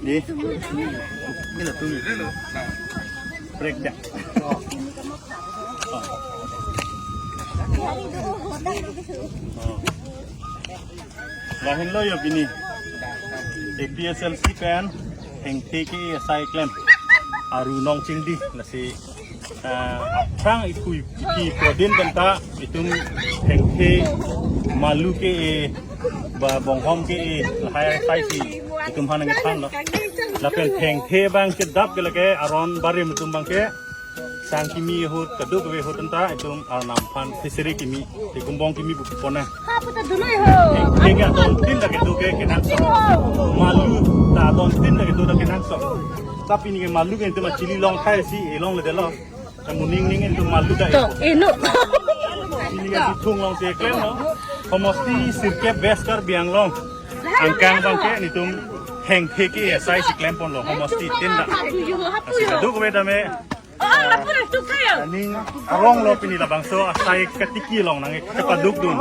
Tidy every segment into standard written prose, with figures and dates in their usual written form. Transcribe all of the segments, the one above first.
Đi. Ini là tôi. Break dah. Lahin lo ya bini. APSLC kan heng TK sai claim. Aru nong cingdi lah si apang ikui iki kodin tenta itu heng T malu ke ba bonghom ke lahai sai si itu mana ngetan lo. Lapen heng T bang kedap ke lagi aron barim itu bang ke sang kimi hut keduk ke hut tenta itu nampan fisiri kimi di kumbong kimi buku pona. Hingga don tin lagi tu ke kenak so malu tak don tin lagi tu dah kenak so. Tapi ni malu kan itu macam cili long kai si long le delo. Kemuning ning itu malu dah. Inu. Ini kan ditung long si klem no. Komosti sirke beskar biang long. Angkang bangke ni tum heng theki sai si klem pon long. Komosti tin dah. Duk beda me. Ini arong lo pini labang so asai ketiki long nang kepaduk dun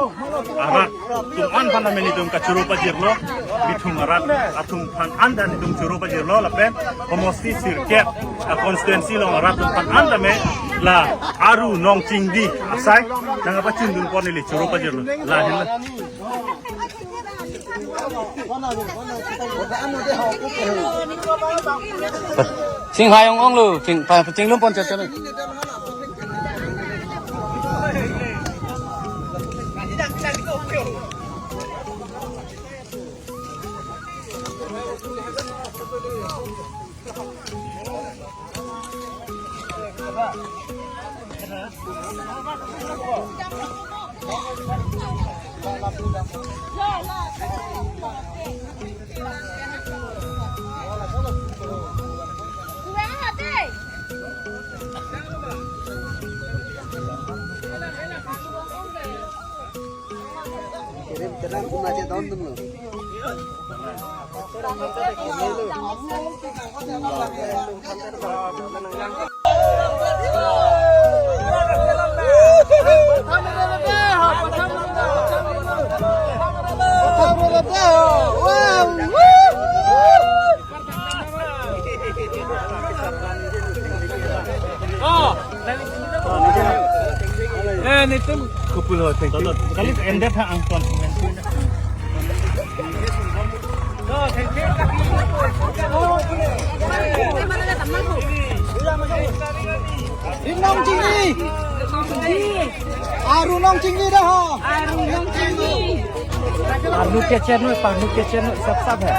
arat tum an pan namen itum kacuru pajir lo bitum arat atum pan anda itum curu pajir lo lapen komosti sirket konstituensi long arat tum pan anda me la aru nong cingdi asai nang apa cindun pon ili curu pajir lo la hin Sing hayong ong lu, sing lumpon cecel. Jangan pun aja tahun tu lo. Itu kupul hotel. Kali endet ha angkon. Nong cinggi. Aru nong cinggi dah ha. Aru nong cinggi. Alu kecen nu sap hai.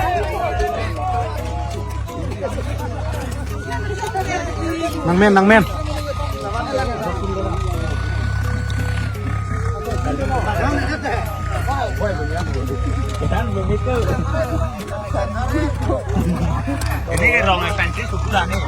Nang men. Ini rong fancy sukulah ni.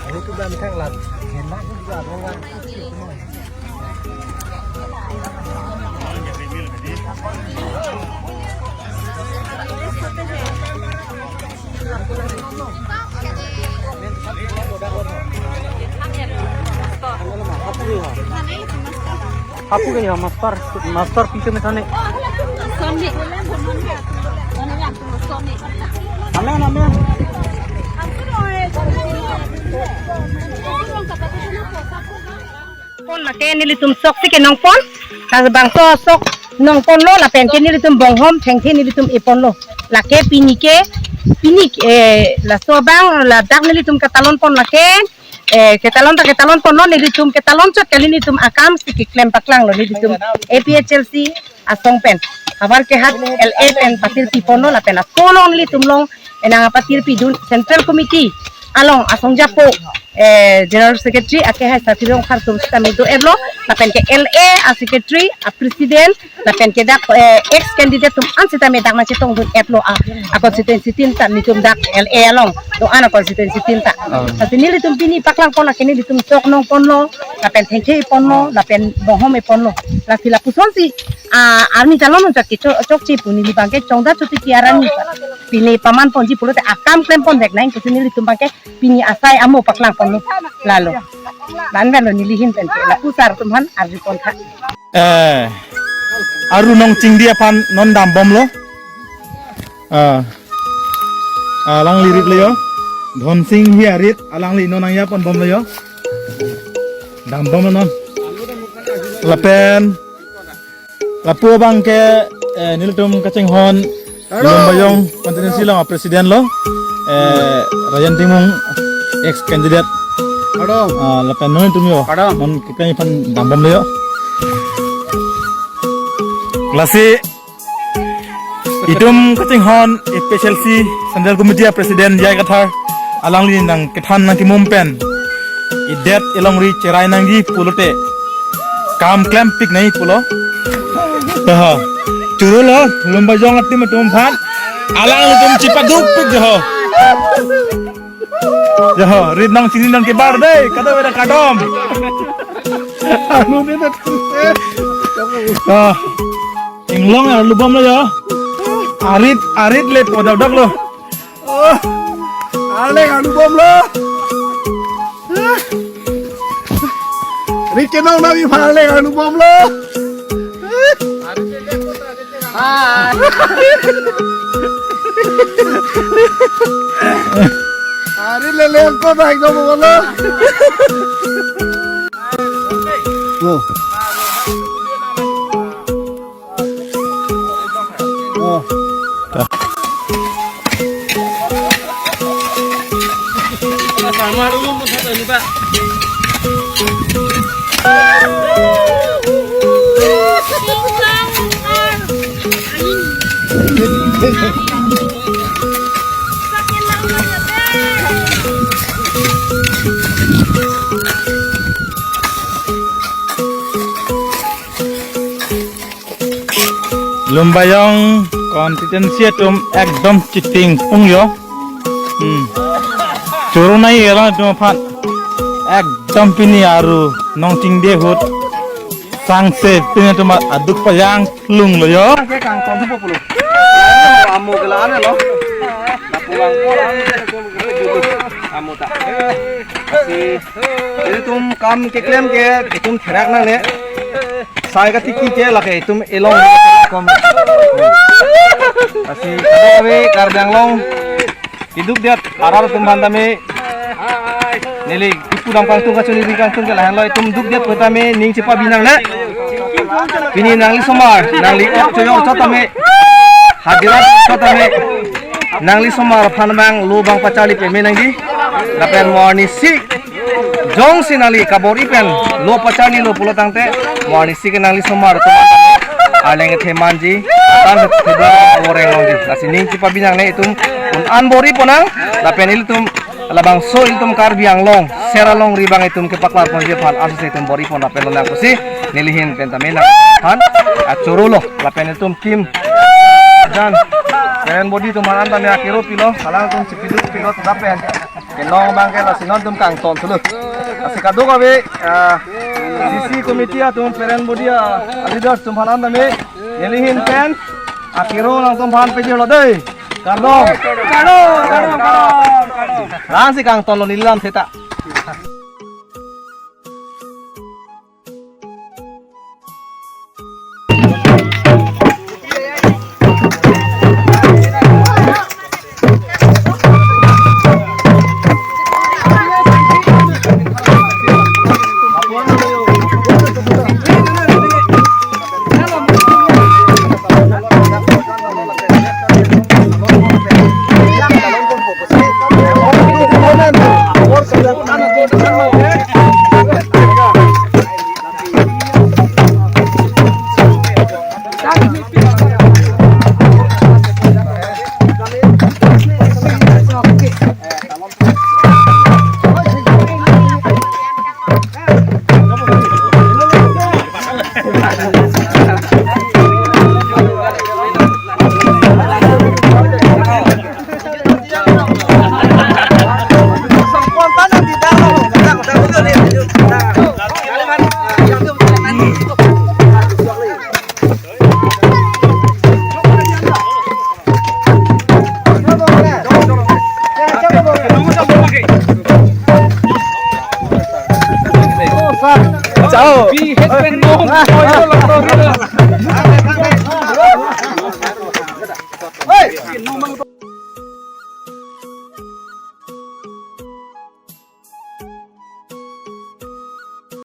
Itu dah macam lah. Enak juga orang. Apa kaya master pitu mesane. Sonic. Amen. Pon makai ni litum sok si kenong pon. Tas bang sok nong ponlo la pen ke nilitum bonghom thengke nilitum iponlo la ke pinik la sobang la dak nilitum katalon pon la ke ketalon ponlo nilitum ketalon chot kali nilitum akam siki klem paklang lo nilitum APHLC asong pen kabar ke hat LA pen patir piponlo la pen la tolong nilitum long enang patir pidun central committee along asong japo general secretary ake hai satirong khar tum stami do eblo la pen ke LA a secretary a president la pen ke dak ex candidate tum an sitame dak ma chitong do eblo a constituency tin ta ni tum dak LA along do ana constituency tin ta satini li tum pini paklang pon akeni li tum tok nong ponlo la pen thengke ponlo la pen bohom e ponlo la sila puson si army jalon chak ki chok chi puni li bangke chongda chuti ki arani pini paman ponji pulo te akam klem pon dek nain kusini li tum bangke pini asai amo paklang pon lalu ban ban lo nilihin pen la pusar tumhan arri pon kha aru nong cingdi apan non dam bom lo alang lirit le yo dhon sing hi arit alang li non angya pon bom le yo dam bom lo non lapen lapu bang ke niltum kaceng hon Ilong bayong kontinensi lo presiden lo Rajan Timung ex candidate lapan non tumyo non kita pan dam bom le yo klasi itum kacing hon SPLC Central Committee Presiden Jai Kathar alang li nang kethan nang kimum pen idet elong ri cerai nanggi pulote kam klem pik nai pulo churu lo lomba jong ati matum phan alang tum cipaduk pik joho rid nang sini nang kebar dei kado beda kadom anu ne ta inglong ya lubam lo ya arit le podak lo ale anu bom lo rit kenong na bi phale anu bom lo arit le ko dai go bolo Lumbayong konstituensi tum ekdom chiting pung yo churu nai ela tum phat ekdom pini aru nong ting de hut sang se pini tum aduk payang lung lo yo ke kang kon thu pulu amu gelan lo lapuang polang amu ta si ini tum kam ke klem ke tum therak na le sai ka tiki ke la ke tum elong kom asi kadawe karbang long hidup dia arar tum bandame neli ipu dam kang tung ka chuni kang tung ke lahan loi tum duk dia petame ning cepa binang na bini nangli somar nangli ok choyo chotame hadirat chotame nangli somar phanbang lubang pachali pe menangdi lapen morni si jong sinali kabori pen lo pachali lo pulotangte morni si ke nangli somar to aleng themanji tan theda oreng longdi asi ning cipa binang ne itum un anbori ponang lapen iltum labang so iltum karbiang long seralong ribang itum ke paklar ponje phan asu itum bori pon lapen lonang kusi nilihin pentamena phan acurulo lapen iltum kim dan keren body tu manan tanya kiro pilo salang tum cipiduk pilo dapen kenong bangke la sinon tum kang ton tulu asikado kabe CC committee tum keren body leaders tum hanan tame nilihin pen akiro lang tum phan peje lo dei kardong lang si kang ton lo nilam seta tahu. We has been known for your